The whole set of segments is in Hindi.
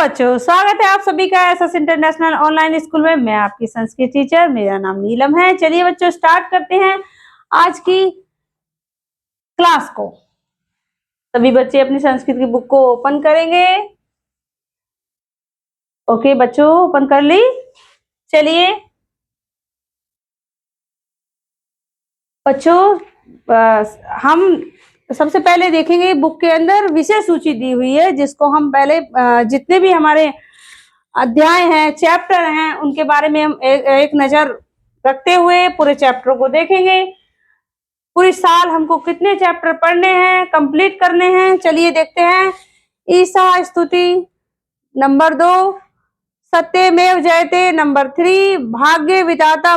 बच्चों, स्वागत है आप सभी का एसएस इंटरनेशनल ऑनलाइन स्कूल में। मैं आपकी संस्कृत टीचर, मेरा नाम नीलम है। चलिए बच्चों, स्टार्ट करते हैं आज की क्लास को। सभी बच्चे अपनी संस्कृत की बुक को ओपन करेंगे। ओके बच्चों, ओपन कर ली। चलिए बच्चों, हम सबसे पहले देखेंगे बुक के अंदर विषय सूची दी हुई है, जिसको हम पहले जितने भी हमारे अध्याय हैं, चैप्टर हैं, उनके बारे में हम एक नजर रखते हुए पूरे चैप्टर को देखेंगे। पूरी साल हमको कितने चैप्टर पढ़ने हैं, कंप्लीट करने हैं, चलिए देखते हैं। ईसा स्तुति नंबर 2, सत्यमेव जयते नंबर 3, भाग्य विधाता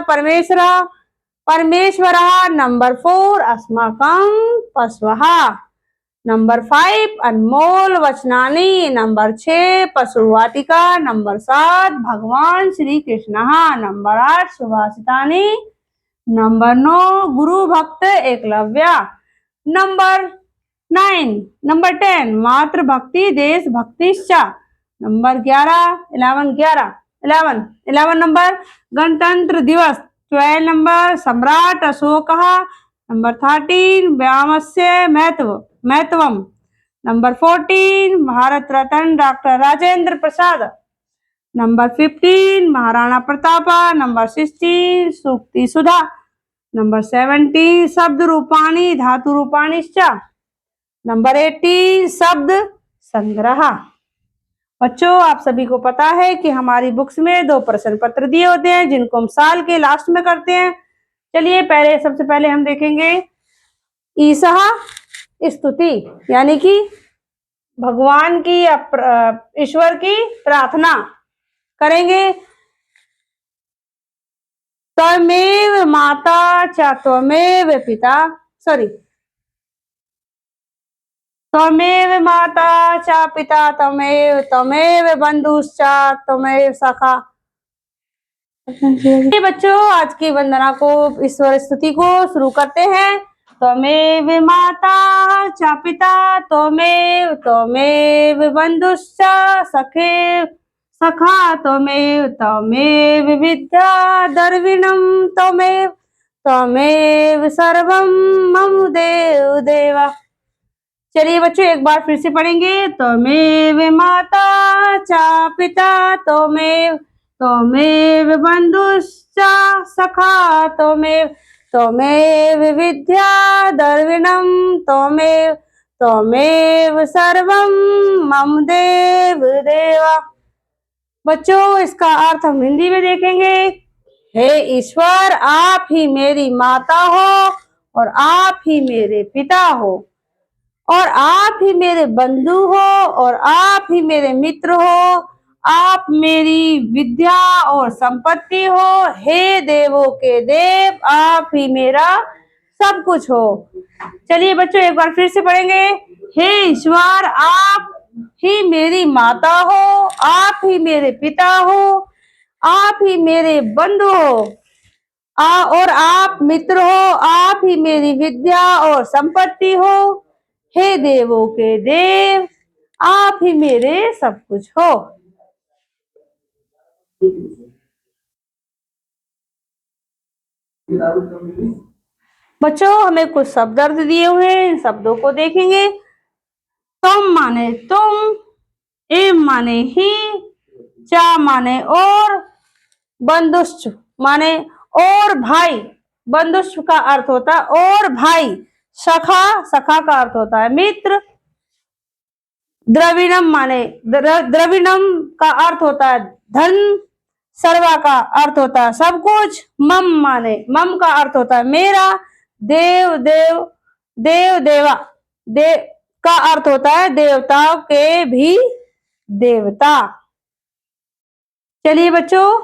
परमेश्वरः नंबर 4, अस्माकं पशवः नंबर 5, अनमोल वचनानि नंबर 6, पशुवाटिका नंबर 7, भगवान श्री कृष्ण नंबर 8, सुभाषितानि नंबर 9, गुरु भक्त एकलव्य नंबर 9, नंबर 10, मातृ भक्ति देश भक्तिश्च नंबर 11 नंबर, गणतंत्र दिवस 12 नंबर, सम्राट अशोकः number 13, व्यामस्य महत्वम number 14, Bharat Ratna doctor Rajendra Prasad number 15, Maharana Pratap number 16, सूक्ति सुधा नंबर 17, शब्द रूपाणी धातु रूपाणीश्च नंबर 18, शब्द संग्रह। बच्चों, आप सभी को पता है कि हमारी बुक्स में 2 प्रश्न पत्र दिए होते हैं, जिनको हम साल के लास्ट में करते हैं। चलिए सबसे पहले हम देखेंगे ईसा स्तुति, यानी कि भगवान की ईश्वर की प्रार्थना करेंगे। त्वमेव माता च त्वमेव पिता, त्वमेव माता च पिता त्वमेव बंधुश्च त्वमेव सखा। बच्चों, आज की वंदना को, ईश्वर स्तुति को शुरू करते हैं। त्वमेव माता च पिता त्वमेव बंधुश्च सखा त्वमेव विद्या द्रविणं त्वमेव सर्वं मम देव। चलिए बच्चों, एक बार फिर से पढ़ेंगे। त्वमेव माता च पिता त्वमेव बंधुश्च सखा त्वमेव विद्या द्रविणं त्वमेव सर्वं मम देव। बच्चों, इसका अर्थ हम हिंदी में देखेंगे। हे ईश्वर, आप ही मेरी माता हो और आप ही मेरे पिता हो और आप ही मेरे बंधु हो और आप ही मेरे मित्र हो। आप मेरी विद्या और संपत्ति हो। हे देवों के देव, आप ही मेरा सब कुछ हो। चलिए बच्चों, एक बार फिर से पढ़ेंगे। हे ईश्वर, आप ही मेरी माता हो, आप ही मेरे पिता हो, आप ही मेरे बंधु हो और आप मित्र हो। आप ही मेरी विद्या और संपत्ति हो। हे देवों के देव, आप ही मेरे सब कुछ हो। बच्चों, हमें कुछ शब्द अर्थ दिए हुए हैं, इन शब्दों को देखेंगे। तुम माने तुम, एम माने ही, चा माने और, बंधुश्च माने और भाई। बंधुश्च का अर्थ होता है और भाई। सखा का अर्थ होता है मित्र। द्रविणम माने द्रविणम का अर्थ होता है धन। सर्वा का अर्थ होता है सब कुछ। मम का अर्थ होता है मेरा। देवा का अर्थ होता है देवताओं के भी देवता। चलिए बच्चों,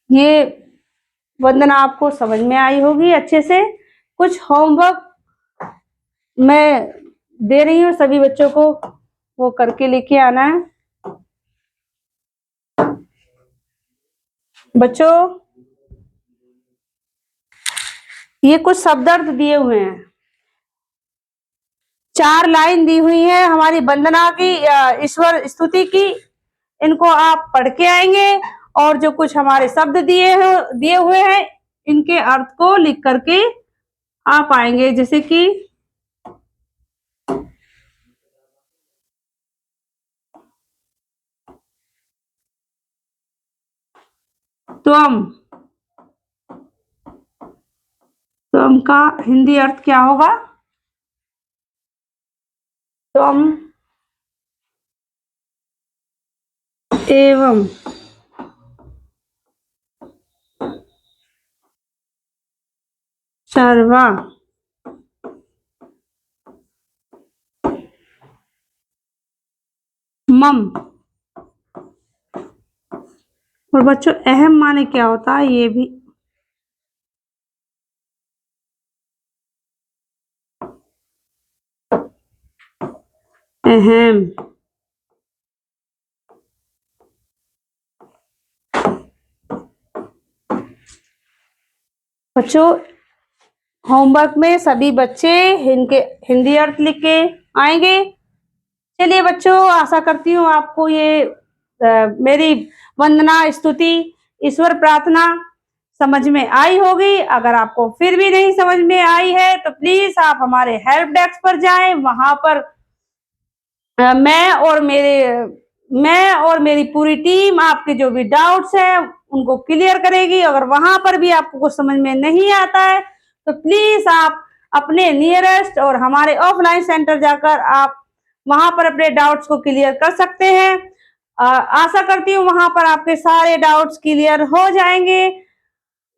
ये वंदना आपको समझ में आई होगी अच्छे से। कुछ होमवर्क मैं दे रही हूँ सभी बच्चों को, वो करके लेके आना है। बच्चों, ये कुछ शब्दार्थ दिए हुए हैं। 4 लाइन दी हुई है हमारी वंदना की, ईश्वर स्तुति की। इनको आप पढ़ के आएंगे और जो कुछ हमारे शब्द दिए हुए हैं इनके अर्थ को लिख करके आप आएंगे। जैसे कि त्वम, त्वम का हिंदी अर्थ क्या होगा? त्वम एवं सर्वा। मम। और बच्चों अहम माने क्या होता है ये भी अहम। बच्चों होमवर्क में सभी बच्चे इनके हिंदी अर्थ लिख के आएंगे। चलिए बच्चों, आशा करती हूँ आपको ये मेरी वंदना स्तुति ईश्वर प्रार्थना समझ में आई होगी। अगर आपको फिर भी नहीं समझ में आई है तो प्लीज आप हमारे हेल्प डेस्क पर जाएं। वहां पर मैं और मेरी पूरी टीम आपके जो भी डाउट्स हैं उनको क्लियर करेगी। अगर वहां पर भी आपको कुछ समझ में नहीं आता है तो प्लीज आप अपने नियरेस्ट और हमारे ऑफलाइन सेंटर जाकर आप वहां पर अपने डाउट्स को क्लियर कर सकते हैं। आशा करती हूँ वहां पर आपके सारे डाउट्स क्लियर हो जाएंगे।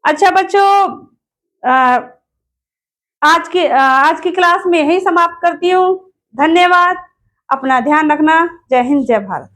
अच्छा बच्चों, आज की क्लास में यही समाप्त करती हूँ। धन्यवाद। अपना ध्यान रखना। जय हिंद, जय भारत।